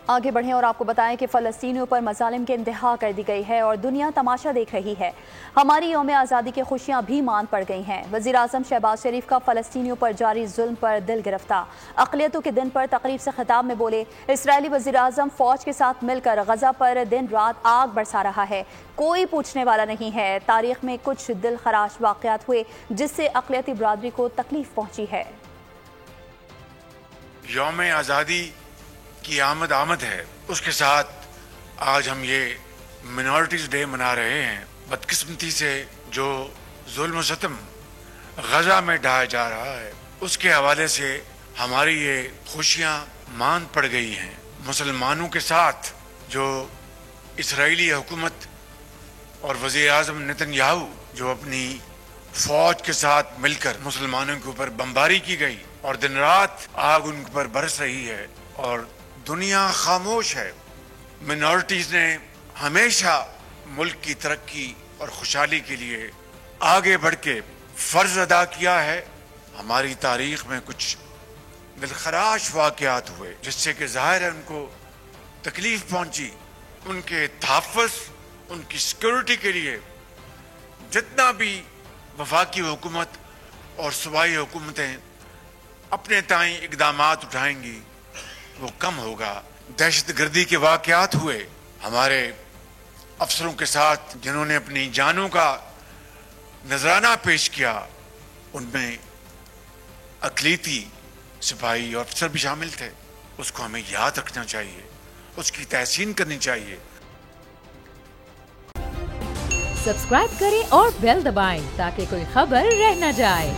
آگے بڑھیں اور آپ کو بتائیں کہ فلسطینیوں پر مظالم کے انتہا کر دی گئی ہے اور دنیا تماشا دیکھ رہی ہے۔ ہماری یوم آزادی کی خوشیاں بھی مان پڑ گئی ہیں۔ وزیر اعظم شہباز شریف کا فلسطینیوں پر جاری ظلم پر دل گرفتہ۔ اقلیتوں کے دن پر تقریب سے خطاب میں بولے، اسرائیلی وزیر اعظم فوج کے ساتھ مل کر غزہ پر دن رات آگ برسا رہا ہے، کوئی پوچھنے والا نہیں ہے۔ تاریخ میں کچھ دل خراش واقعات ہوئے جس سے اقلیتی برادری کو تکلیف پہنچی ہے۔ یوم آزادی کی آمد ہے، اس کے ساتھ آج ہم یہ منارٹیز ڈے منا رہے ہیں۔ بدقسمتی سے جو ظلم و ستم غزہ میں ڈھایا جا رہا ہے، اس کے حوالے سے ہماری یہ خوشیاں مان پڑ گئی ہیں۔ مسلمانوں کے ساتھ جو اسرائیلی حکومت اور وزیر اعظم نتن یاہو جو اپنی فوج کے ساتھ مل کر مسلمانوں کے اوپر بمباری کی گئی اور دن رات آگ ان پر برس رہی ہے اور دنیا خاموش ہے۔ منارٹیز نے ہمیشہ ملک کی ترقی اور خوشحالی کے لیے آگے بڑھ کے فرض ادا کیا ہے۔ ہماری تاریخ میں کچھ دلخراش واقعات ہوئے جس سے کہ ظاہر ہے ان کو تکلیف پہنچی۔ ان کے تحفظ، ان کی سیکورٹی کے لیے جتنا بھی وفاقی حکومت اور صوبائی حکومتیں اپنے تائیں اقدامات اٹھائیں گی وہ کم ہوگا۔ دہشت گردی کے واقعات ہوئے ہمارے افسروں کے ساتھ جنہوں نے اپنی جانوں کا نذرانہ پیش کیا، ان میں اقلیتی سپاہی اور افسر بھی شامل تھے۔ اس کو ہمیں یاد رکھنا چاہیے، اس کی تحسین کرنی چاہیے۔ سبسکرائب کریں اور بیل دبائیں تاکہ کوئی خبر رہ نہ جائے۔